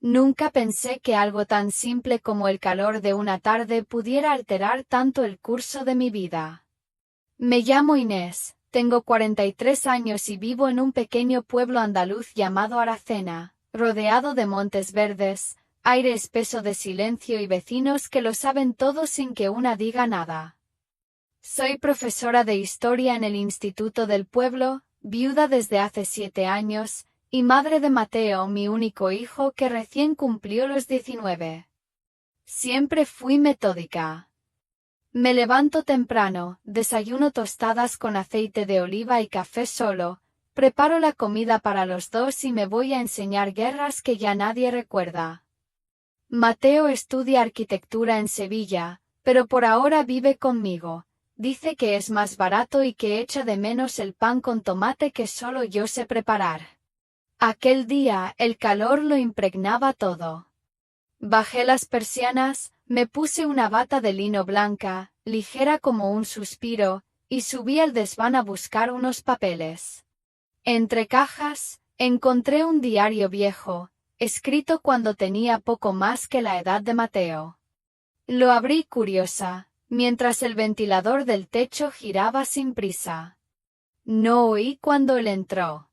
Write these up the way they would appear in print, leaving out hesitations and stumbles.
Nunca pensé que algo tan simple como el calor de una tarde pudiera alterar tanto el curso de mi vida. Me llamo Inés, tengo 43 años y vivo en un pequeño pueblo andaluz llamado Aracena, rodeado de montes verdes, aire espeso de silencio y vecinos que lo saben todo sin que una diga nada. Soy profesora de historia en el Instituto del Pueblo, viuda desde hace 7 años, y madre de Mateo, mi único hijo que recién cumplió los 19. Siempre fui metódica. Me levanto temprano, desayuno tostadas con aceite de oliva y café solo, preparo la comida para los dos y me voy a enseñar guerras que ya nadie recuerda. Mateo estudia arquitectura en Sevilla, pero por ahora vive conmigo. Dice que es más barato y que echa de menos el pan con tomate que solo yo sé preparar. Aquel día el calor lo impregnaba todo. Bajé las persianas, me puse una bata de lino blanca, ligera como un suspiro, y subí al desván a buscar unos papeles. Entre cajas, encontré un diario viejo, escrito cuando tenía poco más que la edad de Mateo. Lo abrí curiosa, mientras el ventilador del techo giraba sin prisa. No oí cuando él entró.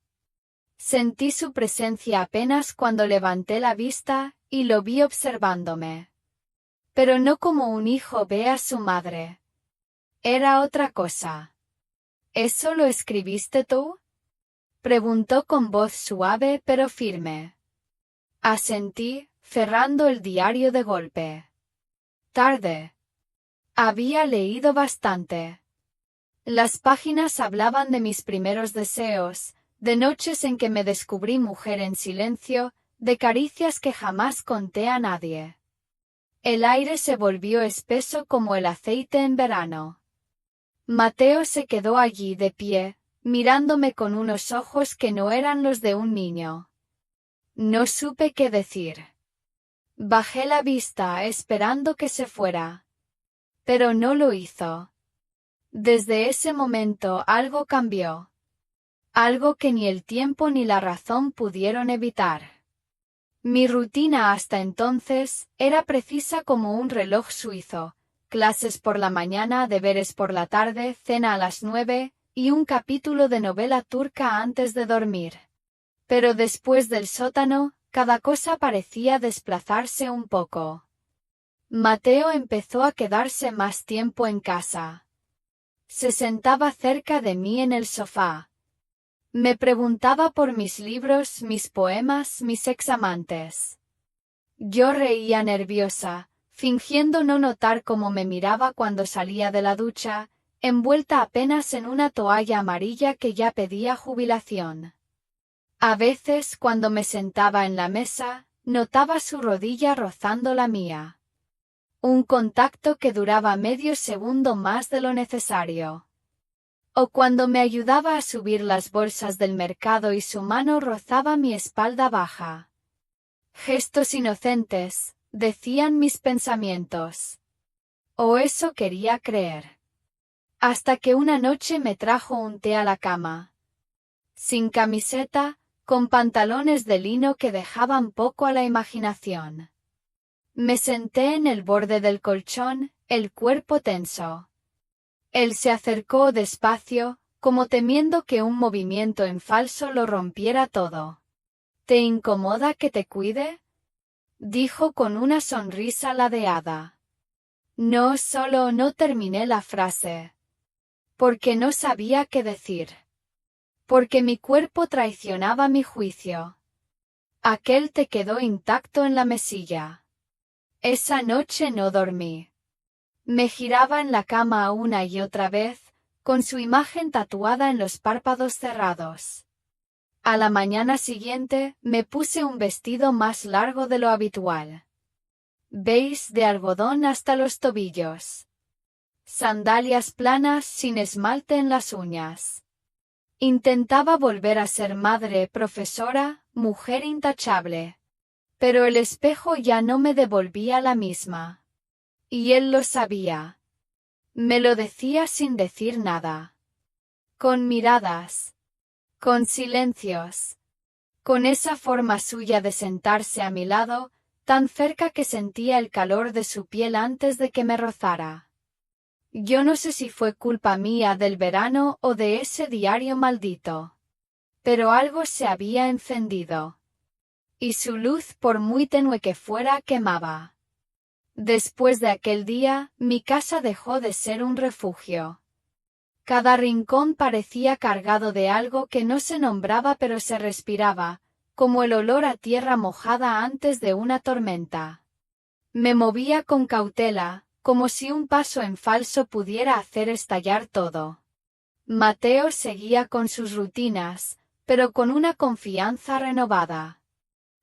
Sentí su presencia apenas cuando levanté la vista, y lo vi observándome. Pero no como un hijo ve a su madre. Era otra cosa. ¿Eso lo escribiste tú?, preguntó con voz suave pero firme. Asentí, cerrando el diario de golpe. Tarde. Había leído bastante. Las páginas hablaban de mis primeros deseos, de noches en que me descubrí mujer en silencio, de caricias que jamás conté a nadie. El aire se volvió espeso como el aceite en verano. Mateo se quedó allí de pie, mirándome con unos ojos que no eran los de un niño. No supe qué decir. Bajé la vista esperando que se fuera. Pero no lo hizo. Desde ese momento algo cambió. Algo que ni el tiempo ni la razón pudieron evitar. Mi rutina hasta entonces era precisa como un reloj suizo: clases por la mañana, deberes por la tarde, cena a las 9, y un capítulo de novela turca antes de dormir. Pero después del sótano, cada cosa parecía desplazarse un poco. Mateo empezó a quedarse más tiempo en casa. Se sentaba cerca de mí en el sofá. Me preguntaba por mis libros, mis poemas, mis examantes. Yo reía nerviosa, fingiendo no notar cómo me miraba cuando salía de la ducha, envuelta apenas en una toalla amarilla que ya pedía jubilación. A veces, cuando me sentaba en la mesa, notaba su rodilla rozando la mía. Un contacto que duraba medio segundo más de lo necesario. O cuando me ayudaba a subir las bolsas del mercado y su mano rozaba mi espalda baja. Gestos inocentes, decían mis pensamientos. O eso quería creer. Hasta que una noche me trajo un té a la cama. Sin camiseta, con pantalones de lino que dejaban poco a la imaginación. Me senté en el borde del colchón, el cuerpo tenso. Él se acercó despacio, como temiendo que un movimiento en falso lo rompiera todo. ¿Te incomoda que te cuide?, dijo con una sonrisa ladeada. No, solo no terminé la frase. Porque no sabía qué decir. Porque mi cuerpo traicionaba mi juicio. Aquel te quedó intacto en la mesilla. Esa noche no dormí. Me giraba en la cama una y otra vez, con su imagen tatuada en los párpados cerrados. A la mañana siguiente, me puse un vestido más largo de lo habitual. Beige de algodón hasta los tobillos. Sandalias planas sin esmalte en las uñas. Intentaba volver a ser madre, profesora, mujer intachable. Pero el espejo ya no me devolvía la misma. Y él lo sabía. Me lo decía sin decir nada. Con miradas. Con silencios. con esa forma suya de sentarse a mi lado, tan cerca que sentía el calor de su piel antes de que me rozara. Yo no sé si fue culpa mía del verano o de ese diario maldito. Pero algo se había encendido. Y su luz, por muy tenue que fuera, quemaba. Después de aquel día, mi casa dejó de ser un refugio. Cada rincón parecía cargado de algo que no se nombraba pero se respiraba, como el olor a tierra mojada antes de una tormenta. Me movía con cautela, como si un paso en falso pudiera hacer estallar todo. Mateo seguía con sus rutinas, pero con una confianza renovada.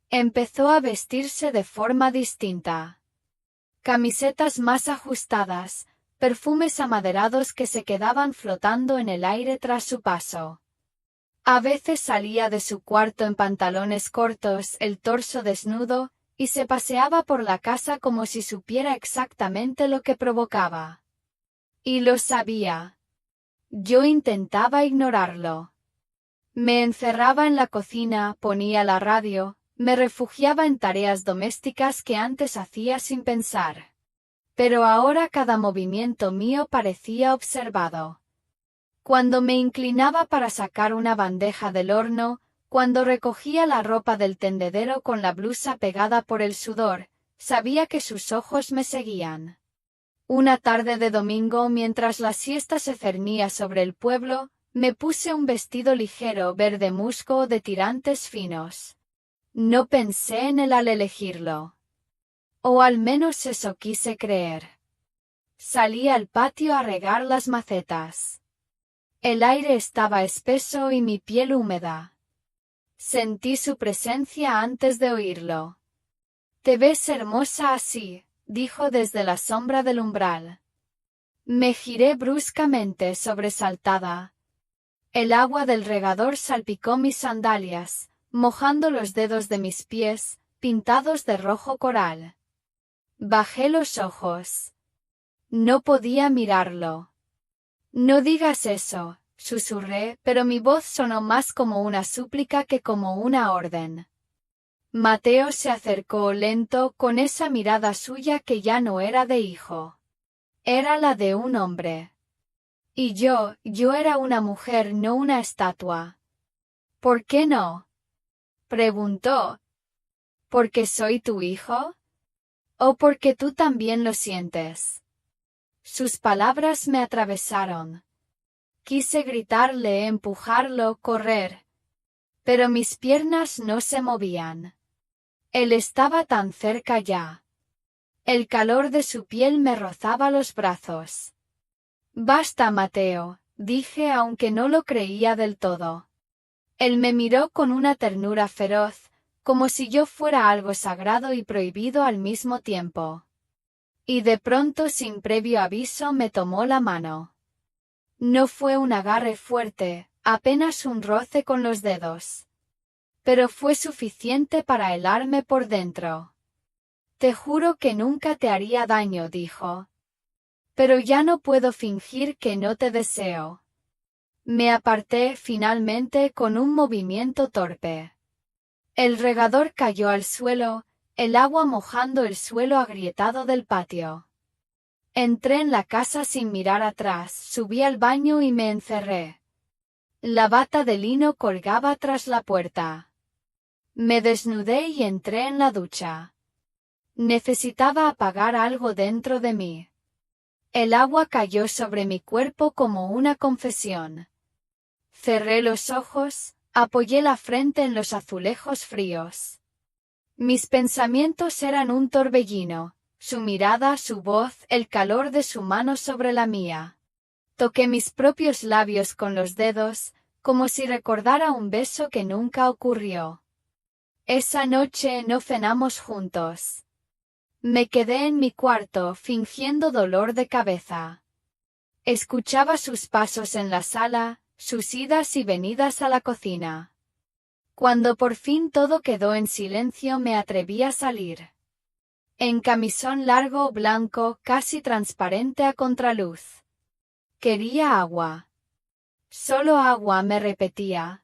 Empezó a vestirse de forma distinta. Camisetas más ajustadas, perfumes amaderados que se quedaban flotando en el aire tras su paso. A veces salía de su cuarto en pantalones cortos, el torso desnudo, y se paseaba por la casa como si supiera exactamente lo que provocaba. Y lo sabía. Yo intentaba ignorarlo. Me encerraba en la cocina, ponía la radio, me refugiaba en tareas domésticas que antes hacía sin pensar. Pero ahora cada movimiento mío parecía observado. Cuando me inclinaba para sacar una bandeja del horno, cuando recogía la ropa del tendedero con la blusa pegada por el sudor, sabía que sus ojos me seguían. Una tarde de domingo, mientras la siesta se cernía sobre el pueblo, me puse un vestido ligero verde musgo de tirantes finos. No pensé en él al elegirlo. O al menos eso quise creer. Salí al patio a regar las macetas. El aire estaba espeso y mi piel húmeda. Sentí su presencia antes de oírlo. «Te ves hermosa así», dijo desde la sombra del umbral. Me giré bruscamente sobresaltada. El agua del regador salpicó mis sandalias, mojando los dedos de mis pies, pintados de rojo coral. Bajé los ojos. No podía mirarlo. «No digas eso», susurré, pero mi voz sonó más como una súplica que como una orden. Mateo se acercó lento, con esa mirada suya que ya no era de hijo. Era la de un hombre. Y yo era una mujer, no una estatua. «¿Por qué no?», preguntó. «¿Porque soy tu hijo? ¿O porque tú también lo sientes?». Sus palabras me atravesaron. Quise gritarle, empujarlo, correr. Pero mis piernas no se movían. Él estaba tan cerca ya. El calor de su piel me rozaba los brazos. «Basta, Mateo», dije aunque no lo creía del todo. Él me miró con una ternura feroz, como si yo fuera algo sagrado y prohibido al mismo tiempo. Y de pronto, sin previo aviso, me tomó la mano. No fue un agarre fuerte, apenas un roce con los dedos. Pero fue suficiente para helarme por dentro. «Te juro que nunca te haría daño», dijo. «Pero ya no puedo fingir que no te deseo». Me aparté finalmente con un movimiento torpe. El regador cayó al suelo, el agua mojando el suelo agrietado del patio. Entré en la casa sin mirar atrás, subí al baño y me encerré. La bata de lino colgaba tras la puerta. Me desnudé y entré en la ducha. Necesitaba apagar algo dentro de mí. El agua cayó sobre mi cuerpo como una confesión. Cerré los ojos, apoyé la frente en los azulejos fríos. Mis pensamientos eran un torbellino, su mirada, su voz, el calor de su mano sobre la mía. Toqué mis propios labios con los dedos, como si recordara un beso que nunca ocurrió. Esa noche no cenamos juntos. Me quedé en mi cuarto fingiendo dolor de cabeza. Escuchaba sus pasos en la sala, sus idas y venidas a la cocina. Cuando por fin todo quedó en silencio me atreví a salir. En camisón largo blanco, casi transparente a contraluz. Quería agua. Solo agua, me repetía.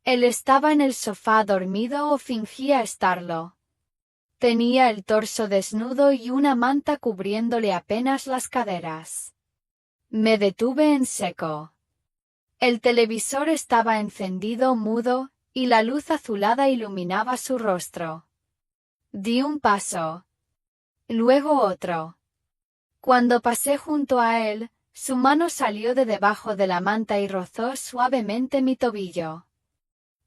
Él estaba en el sofá dormido o fingía estarlo. Tenía el torso desnudo y una manta cubriéndole apenas las caderas. Me detuve en seco. El televisor estaba encendido mudo, y la luz azulada iluminaba su rostro. Di un paso. Luego otro. Cuando pasé junto a él, su mano salió de debajo de la manta y rozó suavemente mi tobillo.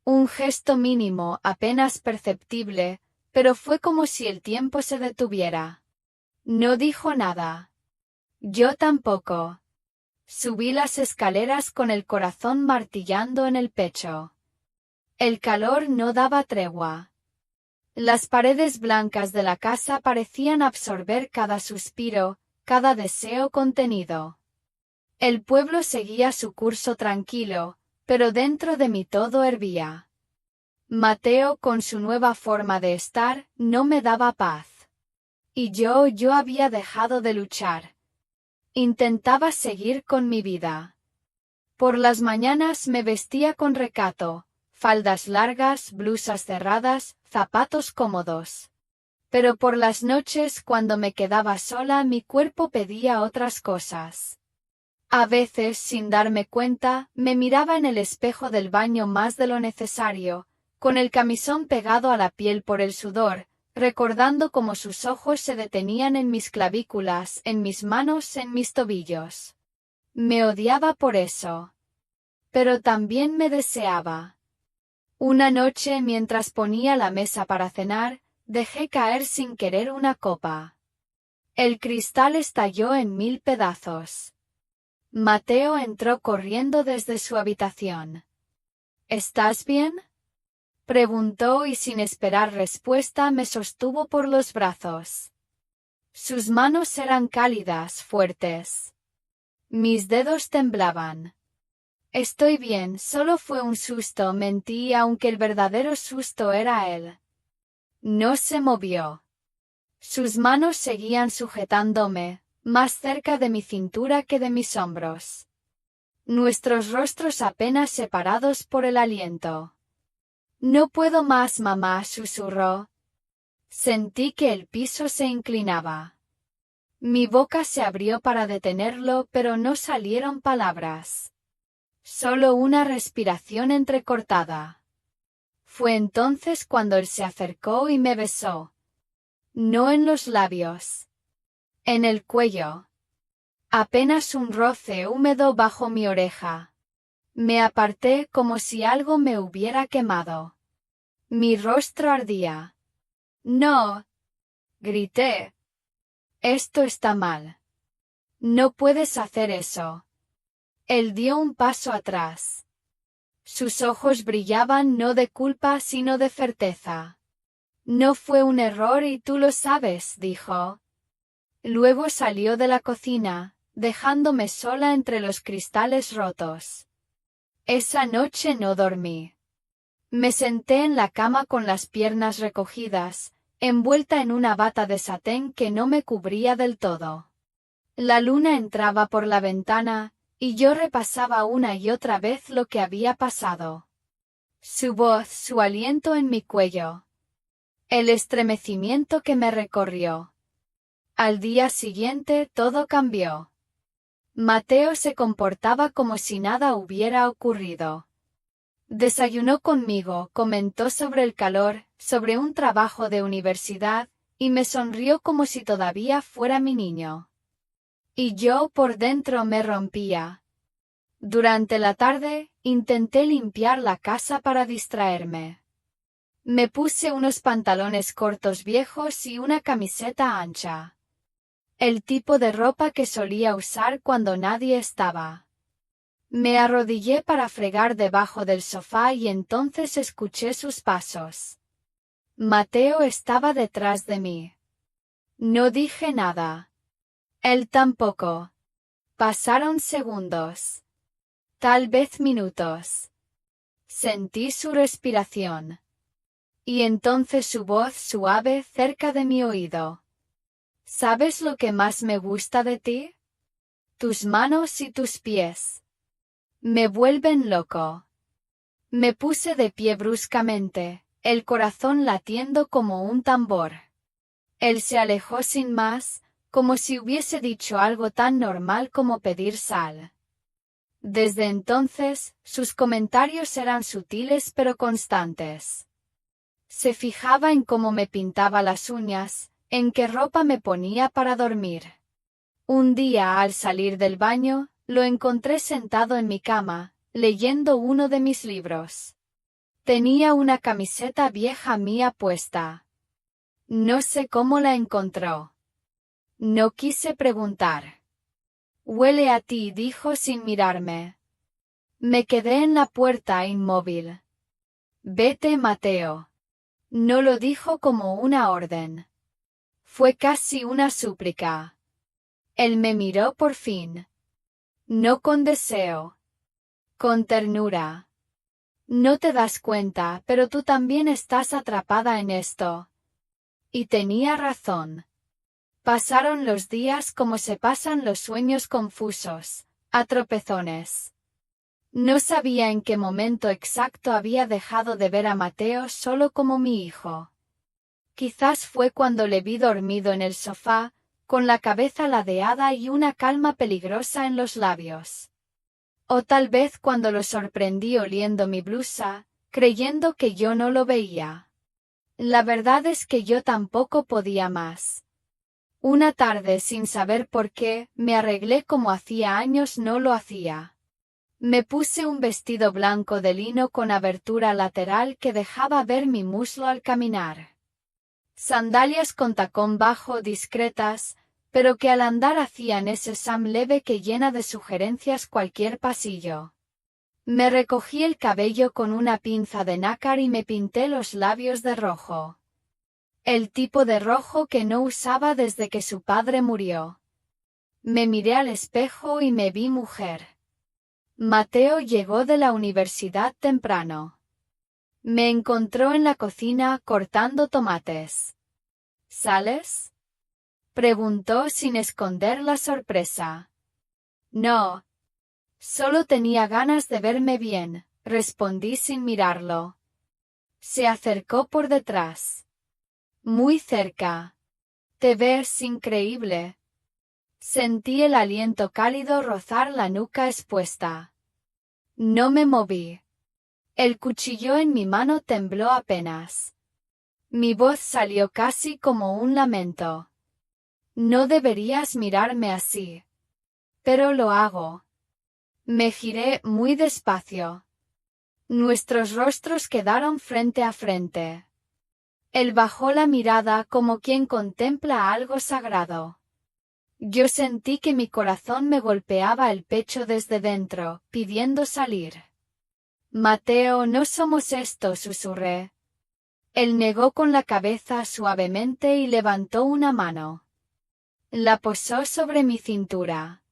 Un gesto mínimo, apenas perceptible, pero fue como si el tiempo se detuviera. No dijo nada. Yo tampoco. Subí las escaleras con el corazón martillando en el pecho. El calor no daba tregua. Las paredes blancas de la casa parecían absorber cada suspiro, cada deseo contenido. El pueblo seguía su curso tranquilo, pero dentro de mí todo hervía. Mateo, con su nueva forma de estar, no me daba paz. Y yo había dejado de luchar. Intentaba seguir con mi vida. Por las mañanas me vestía con recato, faldas largas, blusas cerradas, zapatos cómodos. Pero por las noches, cuando me quedaba sola, mi cuerpo pedía otras cosas. A veces, sin darme cuenta, me miraba en el espejo del baño más de lo necesario, con el camisón pegado a la piel por el sudor, recordando cómo sus ojos se detenían en mis clavículas, en mis manos, en mis tobillos. Me odiaba por eso. Pero también me deseaba. Una noche, mientras ponía la mesa para cenar, dejé caer sin querer una copa. El cristal estalló en 1000 pedazos. Mateo entró corriendo desde su habitación. ¿Estás bien?, preguntó y sin esperar respuesta me sostuvo por los brazos. Sus manos eran cálidas, fuertes. Mis dedos temblaban. Estoy bien, solo fue un susto, mentí, aunque el verdadero susto era él. No se movió. Sus manos seguían sujetándome, más cerca de mi cintura que de mis hombros. Nuestros rostros apenas separados por el aliento. No puedo más, mamá, susurró. Sentí que el piso se inclinaba. Mi boca se abrió para detenerlo, pero no salieron palabras. Solo una respiración entrecortada. Fue entonces cuando él se acercó y me besó. No en los labios. En el cuello. Apenas un roce húmedo bajo mi oreja. Me aparté como si algo me hubiera quemado. Mi rostro ardía. No, grité. Esto está mal. No puedes hacer eso. Él dio un paso atrás. Sus ojos brillaban no de culpa sino de certeza. No fue un error y tú lo sabes, dijo. Luego salió de la cocina, dejándome sola entre los cristales rotos. Esa noche no dormí. Me senté en la cama con las piernas recogidas, envuelta en una bata de satén que no me cubría del todo. La luna entraba por la ventana, y yo repasaba una y otra vez lo que había pasado. Su voz, su aliento en mi cuello. El estremecimiento que me recorrió. Al día siguiente todo cambió. Mateo se comportaba como si nada hubiera ocurrido. Desayunó conmigo, comentó sobre el calor, sobre un trabajo de universidad, y me sonrió como si todavía fuera mi niño. Y yo por dentro me rompía. Durante la tarde, intenté limpiar la casa para distraerme. Me puse unos pantalones cortos viejos y una camiseta ancha. El tipo de ropa que solía usar cuando nadie estaba. Me arrodillé para fregar debajo del sofá y entonces escuché sus pasos. Mateo estaba detrás de mí. No dije nada. Él tampoco. Pasaron segundos. Tal vez minutos. Sentí su respiración. Y entonces su voz suave cerca de mi oído. ¿Sabes lo que más me gusta de ti? Tus manos y tus pies. Me vuelven loco. Me puse de pie bruscamente, el corazón latiendo como un tambor. Él se alejó sin más, como si hubiese dicho algo tan normal como pedir sal. Desde entonces, sus comentarios eran sutiles pero constantes. Se fijaba en cómo me pintaba las uñas, en qué ropa me ponía para dormir. Un día, al salir del baño, lo encontré sentado en mi cama, leyendo uno de mis libros. Tenía una camiseta vieja mía puesta. No sé cómo la encontró. No quise preguntar. Huele a ti, dijo sin mirarme. Me quedé en la puerta inmóvil. Vete, Mateo. No lo dijo como una orden. Fue casi una súplica. Él me miró por fin. No con deseo. Con ternura. No te das cuenta, pero tú también estás atrapada en esto. Y tenía razón. Pasaron los días como se pasan los sueños confusos, a tropezones. No sabía en qué momento exacto había dejado de ver a Mateo solo como mi hijo. Quizás fue cuando le vi dormido en el sofá, con la cabeza ladeada y una calma peligrosa en los labios. O tal vez cuando lo sorprendí oliendo mi blusa, creyendo que yo no lo veía. La verdad es que yo tampoco podía más. Una tarde, sin saber por qué, me arreglé como hacía años no lo hacía. Me puse un vestido blanco de lino con abertura lateral que dejaba ver mi muslo al caminar. Sandalias con tacón bajo discretas, pero que al andar hacían ese sam leve que llena de sugerencias cualquier pasillo. Me recogí el cabello con una pinza de nácar y me pinté los labios de rojo. El tipo de rojo que no usaba desde que su padre murió. Me miré al espejo y me vi mujer. Mateo llegó de la universidad temprano. Me encontró en la cocina cortando tomates. ¿Sales? Preguntó sin esconder la sorpresa. No. Solo tenía ganas de verme bien, respondí sin mirarlo. Se acercó por detrás. Muy cerca. Te ves increíble. Sentí el aliento cálido rozar la nuca expuesta. No me moví. El cuchillo en mi mano tembló apenas. Mi voz salió casi como un lamento. No deberías mirarme así. Pero lo hago. Me giré muy despacio. Nuestros rostros quedaron frente a frente. Él bajó la mirada como quien contempla algo sagrado. Yo sentí que mi corazón me golpeaba el pecho desde dentro, pidiendo salir. Mateo, no somos esto, susurré. Él negó con la cabeza suavemente y levantó una mano. La posó sobre mi cintura.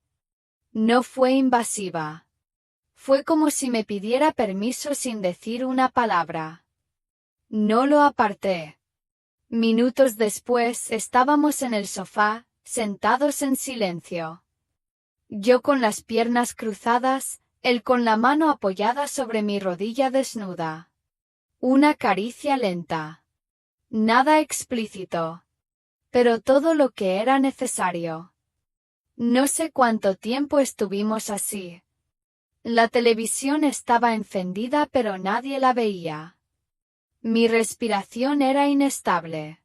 No fue invasiva. Fue como si me pidiera permiso sin decir una palabra. No lo aparté. Minutos después estábamos en el sofá, sentados en silencio. Yo con las piernas cruzadas, él con la mano apoyada sobre mi rodilla desnuda. Una caricia lenta. Nada explícito. Pero todo lo que era necesario. No sé cuánto tiempo estuvimos así. La televisión estaba encendida pero nadie la veía. Mi respiración era inestable.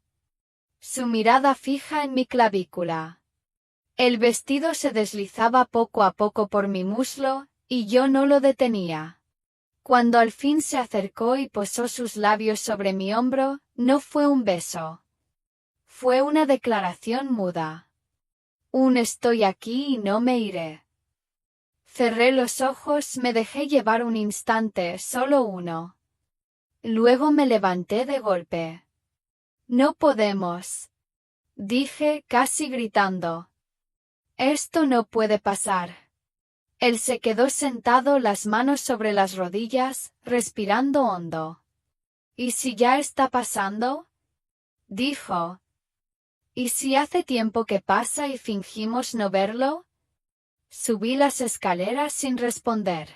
Su mirada fija en mi clavícula. El vestido se deslizaba poco a poco por mi muslo, y yo no lo detenía. Cuando al fin se acercó y posó sus labios sobre mi hombro, no fue un beso. Fue una declaración muda. Un estoy aquí y no me iré. Cerré los ojos, me dejé llevar un instante, solo uno. Luego me levanté de golpe. No podemos. Dije, casi gritando. Esto no puede pasar. Él se quedó sentado, las manos sobre las rodillas, respirando hondo. ¿Y si ya está pasando? Dijo. ¿Y si hace tiempo que pasa y fingimos no verlo? Subí las escaleras sin responder.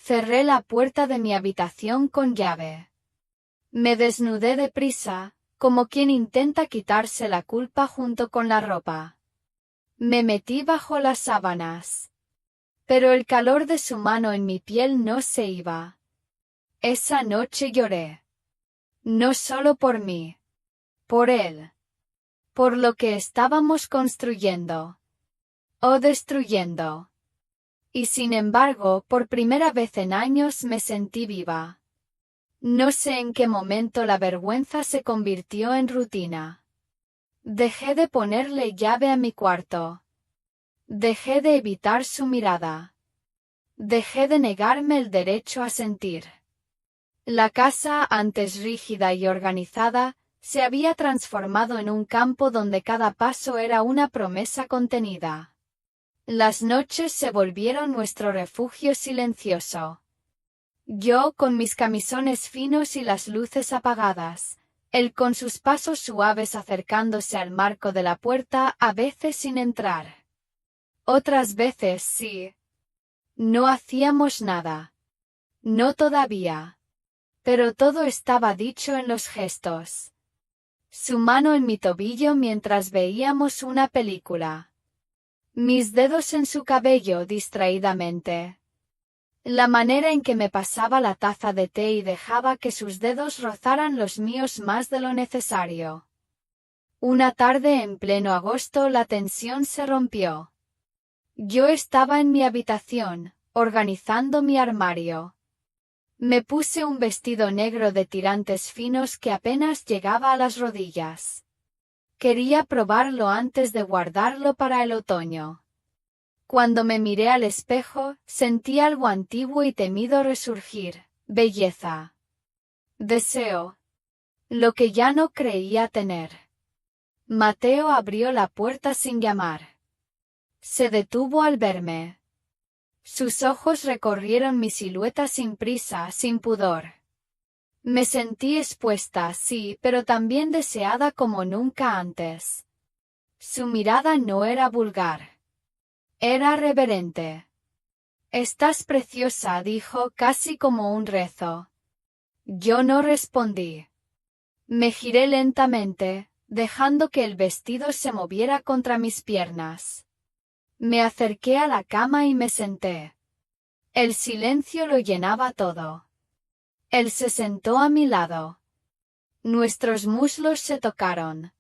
Cerré la puerta de mi habitación con llave. Me desnudé deprisa, como quien intenta quitarse la culpa junto con la ropa. Me metí bajo las sábanas. Pero el calor de su mano en mi piel no se iba. Esa noche lloré. No solo por mí. Por él. Por lo que estábamos construyendo. O destruyendo. Y sin embargo, por primera vez en años me sentí viva. No sé en qué momento la vergüenza se convirtió en rutina. Dejé de ponerle llave a mi cuarto. Dejé de evitar su mirada. Dejé de negarme el derecho a sentir. La casa, antes rígida y organizada, se había transformado en un campo donde cada paso era una promesa contenida. Las noches se volvieron nuestro refugio silencioso. Yo con mis camisones finos y las luces apagadas, él con sus pasos suaves acercándose al marco de la puerta, a veces sin entrar. Otras veces sí. No hacíamos nada. No todavía. Pero todo estaba dicho en los gestos. Su mano en mi tobillo mientras veíamos una película. Mis dedos en su cabello distraídamente. La manera en que me pasaba la taza de té y dejaba que sus dedos rozaran los míos más de lo necesario. Una tarde en pleno agosto la tensión se rompió. Yo estaba en mi habitación, organizando mi armario. Me puse un vestido negro de tirantes finos que apenas llegaba a las rodillas. Quería probarlo antes de guardarlo para el otoño. Cuando me miré al espejo, sentí algo antiguo y temido resurgir, belleza. Deseo. Lo que ya no creía tener. Mateo abrió la puerta sin llamar. Se detuvo al verme. Sus ojos recorrieron mi silueta sin prisa, sin pudor. Me sentí expuesta, sí, pero también deseada como nunca antes. Su mirada no era vulgar. Era reverente. Estás preciosa, dijo casi como un rezo. Yo no respondí. Me giré lentamente, dejando que el vestido se moviera contra mis piernas. Me acerqué a la cama y me senté. El silencio lo llenaba todo. Él se sentó a mi lado. Nuestros muslos se tocaron.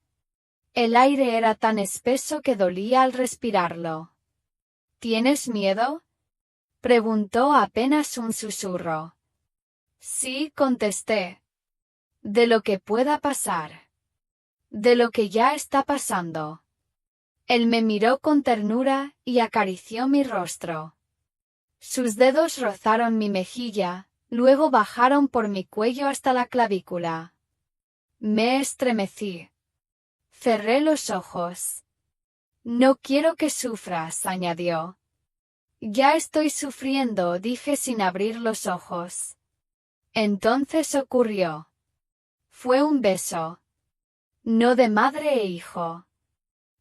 El aire era tan espeso que dolía al respirarlo. ¿Tienes miedo?, preguntó apenas un susurro. Sí, contesté. De lo que pueda pasar. De lo que ya está pasando. Él me miró con ternura y acarició mi rostro. Sus dedos rozaron mi mejilla, luego bajaron por mi cuello hasta la clavícula. Me estremecí. Cerré los ojos. No quiero que sufras, añadió. Ya estoy sufriendo, dije sin abrir los ojos. Entonces ocurrió. Fue un beso. No de madre e hijo.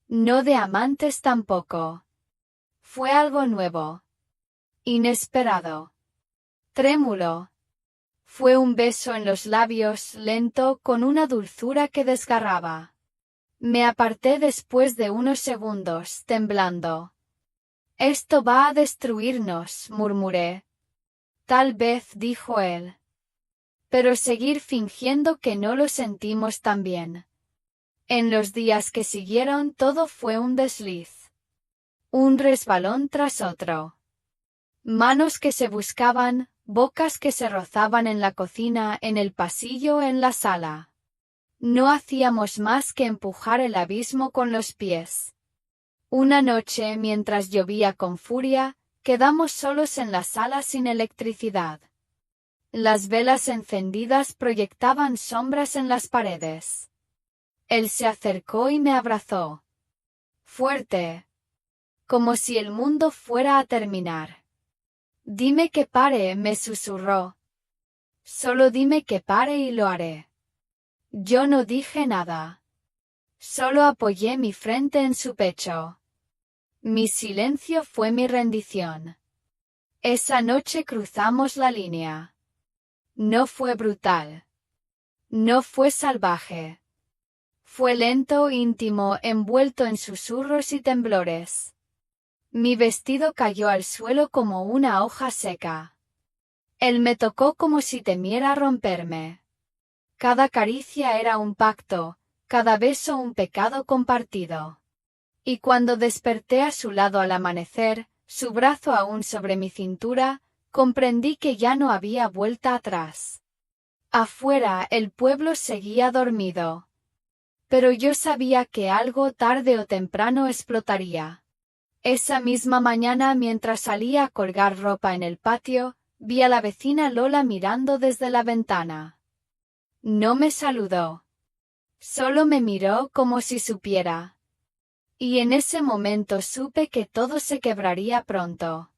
No de amantes tampoco. Fue algo nuevo. Inesperado. Trémulo. Fue un beso en los labios, lento, con una dulzura que desgarraba. Me aparté después de unos segundos, temblando. Esto va a destruirnos, murmuré. Tal vez, dijo él. Pero seguir fingiendo que no lo sentimos también. En los días que siguieron todo fue un desliz. Un resbalón tras otro. Manos que se buscaban, bocas que se rozaban en la cocina, en el pasillo, en la sala. No hacíamos más que empujar el abismo con los pies. Una noche, mientras llovía con furia, quedamos solos en la sala sin electricidad. Las velas encendidas proyectaban sombras en las paredes. Él se acercó y me abrazó. Fuerte. Como si el mundo fuera a terminar. Dime que pare, me susurró. Solo dime que pare y lo haré. Yo no dije nada. Solo apoyé mi frente en su pecho. Mi silencio fue mi rendición. Esa noche cruzamos la línea. No fue brutal. No fue salvaje. Fue lento, íntimo, envuelto en susurros y temblores. Mi vestido cayó al suelo como una hoja seca. Él me tocó como si temiera romperme. Cada caricia era un pacto, cada beso un pecado compartido. Y cuando desperté a su lado al amanecer, su brazo aún sobre mi cintura, comprendí que ya no había vuelta atrás. Afuera el pueblo seguía dormido. Pero yo sabía que algo tarde o temprano explotaría. Esa misma mañana, mientras salía a colgar ropa en el patio, vi a la vecina Lola mirando desde la ventana. No me saludó. Solo me miró como si supiera. Y en ese momento supe que todo se quebraría pronto.